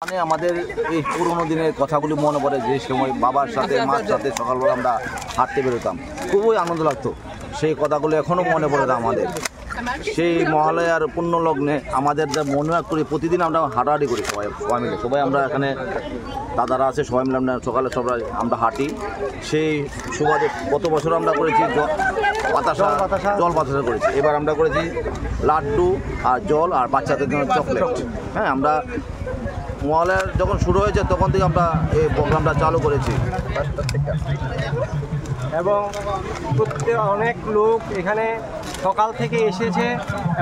মানে আমাদের এই পুরোনো দিনের কথাগুলি মনে পড়ে, যে সময় বাবার সাথে মার সাথে সকালবেলা আমরা হাঁটতে বেরোতাম, খুবই আনন্দ লাগতো। সেই কথাগুলো এখনও মনে পড়ে আমাদের। সেই মহালয়ার পুণ্য লগ্নে আমাদের মনে করি প্রতিদিন আমরা হাঁটাহাঁটি করি, সবাই মিলে। সবাই আমরা এখানে দাদারা আছে, সবাই মিলে আমরা সকালে সবাই আমরা হাঁটি। সেই সুবাদে কত বছর আমরা করেছি জল বাতাসা করেছি। এবার আমরা করেছি লাড্ডু আর জল আর বাচ্চাদের জন্য চকলেট। হ্যাঁ, আমরা মহালয়ার যখন শুরু হয়েছে তখন থেকে আমরা এই প্রোগ্রামটা চালু করেছি এবং অনেক লোক এখানে সকাল থেকে এসেছে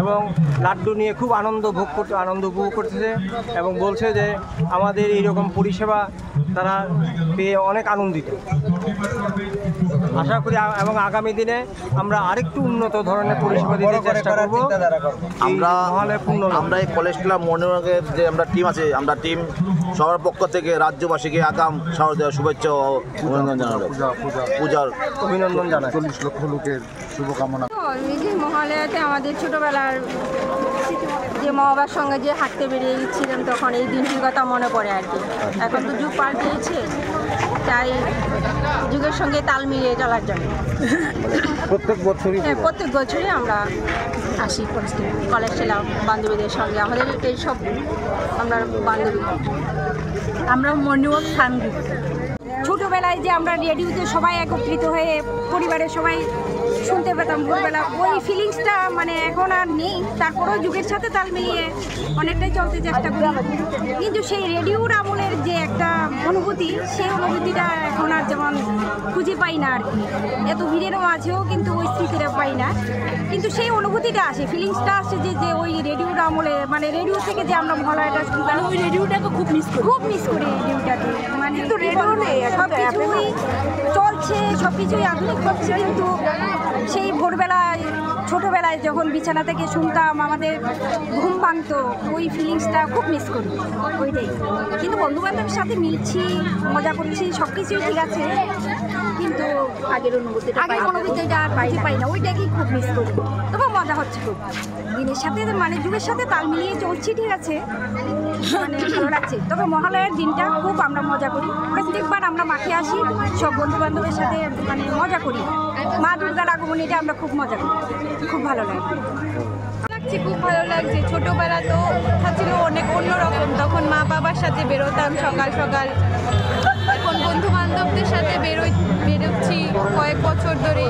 এবং লাড্ডু নিয়ে খুব আনন্দ উপভোগ করতেছে এবং বলছে যে আমাদের এইরকম পরিষেবা তারা পেয়ে অনেক আনন্দিত। আশা করি এবং আগামী দিনে আমরা আরেকটু উন্নত ধরনের পরিষেবা দিতে চেষ্টা করব। আমরা এই কলেজ ক্লাব মনোরগের যে আমরা টিম আছে, আমরা টিম সবার পক্ষ থেকে রাজ্যবাসীকে আগাম শারদীয় শুভেচ্ছা ও অভিনন্দন জানাবো। পূজার অভিনন্দন জানাই। 40 লক্ষ লোকের শুভকামনা। মহালয়াতে আমাদের ছোটোবেলার যে মা বাবার সঙ্গে যে হাঁটতে বেরিয়েছিলাম, তখন এই দিনটির কথা মনে পড়ে আর কি। এখন তো যুগ পাল্টেছে, তাই যুগের সঙ্গে তাল মিলিয়ে চলার জন্য প্রত্যেক বছরই আমরা আসি কলেজ ছিলাম বান্ধবীদের সঙ্গে। আমাদের এইসব আমরা বান্ধবী, আমরা মর্নিং ওয়াক ফ্যামিলি। ছোটোবেলায় যে আমরা রেডিওতে সবাই একত্রিত হয়ে পরিবারের সবাই শুনতে পেতাম ভোরবেলা, ওই ফিলিংসটা মানে এখন আর নেই। তারপরেও যুগের সাথে তাল মিলিয়ে অনেকটাই চলতে চেষ্টা করি, কিন্তু সেই রেডিওর আমলের যে একটা অনুভূতি, সেই অনুভূতিটা এখন আর যেমন খুঁজে পাই না আর কি। এত ভিড়ের মাঝেও কিন্তু ওই স্মৃতিটা পাই না, কিন্তু সেই অনুভূতিটা আসে, ফিলিংসটা আসে যে ওই রেডিওর আমলে, মানে রেডিও থেকে যে আমরা মহালয়াটা শুনতাম, ওই রেডিওটাকে খুব মিস করি রেডিওটাকে। মানে কিন্তু রেডিও নেই, সব কিছুই চলছে, সব কিছুই আধুনিক হচ্ছে, কিন্তু সেই ভোরবেলায় ছোটোবেলায় যখন বিছানা থেকে শুনতাম আমাদের ঘুম ভাঙতো, ওই ফিলিংসটা খুব মিস করি ওইটাই। কিন্তু বন্ধুবান্ধবের সাথে মিলছি, মজা করছি, সব কিছুই ঠিক আছে, কিন্তু আগের অনুভূতিটা আর পাই না, ওইটাকেই খুব মিস করি। তবে মজা হচ্ছে খুব, দিনের সাথে মানে যুগের সাথে তাল মিলিয়ে চলছি, ঠিক আছে, মানে ভালো লাগছে। তবে মহালয়ার দিনটা খুব আমরা মজা করি, প্রত্যেকবার আমরা মাঠে আসি, সব বন্ধুবান্ধবের সাথে মানে মজা করি। মা দুর্গার আগমনীটা আমরা খুব মজা করি, খুব ভালো লাগে। খুব ভালো লাগছে। ছোটোবেলা তো ছিল অনেক অন্যরকম, তখন মা বাবার সাথে বেরোতাম সকাল সকাল। এখন বন্ধু বান্ধবদের সাথে বেরোচ্ছি কয়েক বছর ধরে,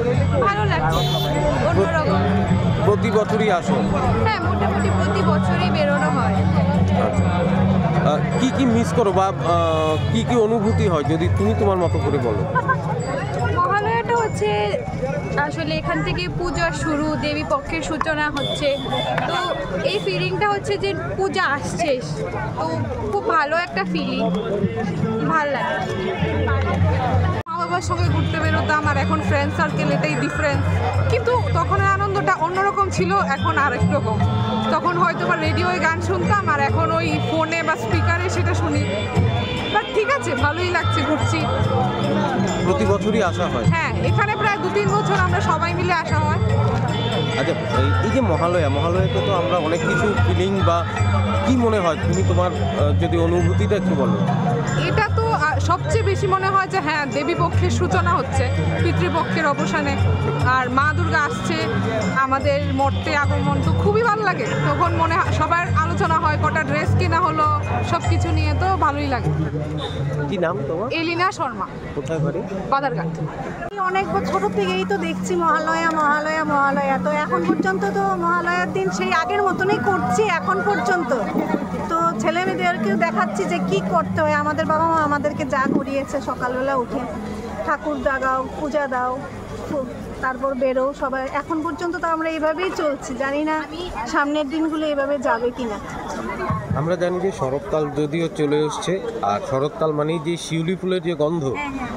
ভালো লাগছে, অন্যরকম। প্রতি বছরই আসো? হ্যাঁ, মোটামুটি প্রতি বছরই বেরোনো হয়। কি মিস করো বা কি অনুভূতি হয়, যদি তুমি তোমার মতো করে বলো? মহালয়াটা হচ্ছে আসলে এখান থেকে পূজার শুরু, দেবী পক্ষের সূচনা হচ্ছে, তো এই ফিলিংটা হচ্ছে যে পূজা আসছে, তো খুব ভালো একটা ফিলিং, ভালো লাগে। মা বাবার সঙ্গে ঘুরতে বেরোতাম, আর এখন ফ্রেন্ড সার্কেল, এটাই ডিফারেন্স। কিন্তু তখনের আনন্দটা অন্যরকম ছিল, এখন আরেক রকম। তখন হয়তো বা রেডিওয় গান শুনতাম, আর এখন ওই ফোনে বা স্পিকারে সেটা শুনি। বাট ঠিক আছে, ভালোই লাগছে, ঘুরছি। প্রতি বছরই আসা হয়? হ্যাঁ, এখানে প্রায় 2-3 বছর আমরা সবাই মিলে আসা হয়। আচ্ছা, এই যে মহালয়াতে তো আমরা অনেক কিছু ফিলিং বা কি মনে হয়, তুমি তোমার যদি অনুভূতিটা একটু বলো। এটা তো সবচেয়ে বেশি মনে হয় যে হ্যাঁ, দেবী পক্ষের সূচনা হচ্ছে, পিতৃপক্ষের অবসানে, আর মা দুর্গা আসছে আমাদের মর্তে আগমন, তো খুবই ভালো লাগে। তখন মনে হয় সবার আলোচনা হয়, কটা ড্রেস কেনা হলো, সব কিছু নিয়ে, তো ভালোই লাগে। কি নাম তোমার? এলিনা শর্মা। কোথায় বাড়ি? বাদারঘাট। অনেক ছোট থেকেই তো দেখছি মহালয়া, তো এখন পর্যন্ত তো মহালয়ার দিন সেই আগের মতনই করছি এখন পর্যন্ত। তো ছেলে মেয়েদেরকেও দেখাচ্ছি যে কি করতে হয়। আমাদের বাবা মা আমাদেরকে যা করিয়েছে, সকালবেলা উঠে ঠাকুর দাগাও, পূজা দাও, তারপর বেরো সবাই। এখন পর্যন্ত তো আমরা এইভাবেই চলছি, জানি না সামনের দিনগুলো এইভাবে যাবে কিনা। আমরা জানি যে শরৎকাল যদিও চলে এসছে, আর শরৎকাল মানেই যে শিউলি ফুলের যে গন্ধ,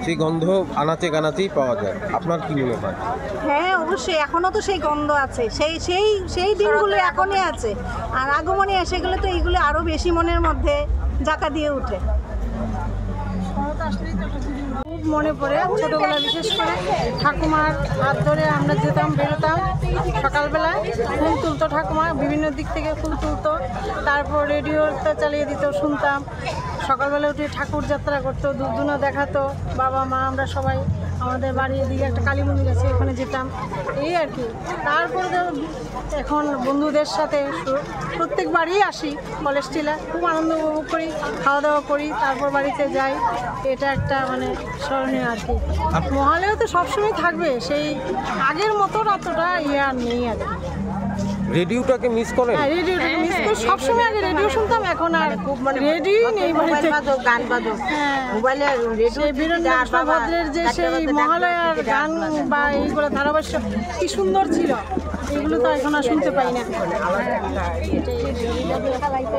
সেই গন্ধ আনাচে কানাচেই পাওয়া যায়। আপনার কি মনে হয়? হ্যাঁ, অবশ্যই এখনও তো সেই গন্ধ আছে, সেই দিনগুলো এখনই আছে। আর আগমনে এসে গেলে তো এইগুলো আরও বেশি মনের মধ্যে জাঁকা দিয়ে উঠে। খুব খুব মনে পড়ে। ছোটোবেলায় বিশেষ করে ঠাকুমার হাত ধরে আমরা যেতাম, বেরোতাম সকালবেলায়, ফুল তুলতো ঠাকুমা, বিভিন্ন দিক থেকে ফুল তুলতো, তারপর রেডিওটা চালিয়ে দিত, শুনতাম। সকালবেলা উঠে ঠাকুর যাত্রা করতো, দুধ দেখাতো, বাবা মা আমরা সবাই আমাদের বাড়ির দিকে একটা কালী মন্দির আছে, ওখানে যেতাম, এই আর কি। তারপরে তো এখন বন্ধুদের সাথে প্রত্যেকবারই আসি কলেজ টিলা, খুব আনন্দ উপভোগ করি, খাওয়া দাওয়া করি, তারপর বাড়িতে যাই। এটা একটা মানে স্মরণীয় আর কি। মহালয়া তো সবসময় থাকবে, সেই আগের মতো অতটা আর নেই আর কি। রেডিওটাকে মিস করেন? হ্যাঁ, রেডিওটাকে মিস করি। সবসময় আগে রেডিও শুনতাম, এখন আর রেডিওই নেই বাড়িতে। গান বাজো হ্যাঁ, মোবাইলে সেই বীরেন্দ্র ভদ্রের যে সেই মহালয়ার গান বা এইগুলো ধারাভাষ্য কি সুন্দর ছিল, এগুলো তো এখন আর শুনতে পাই না।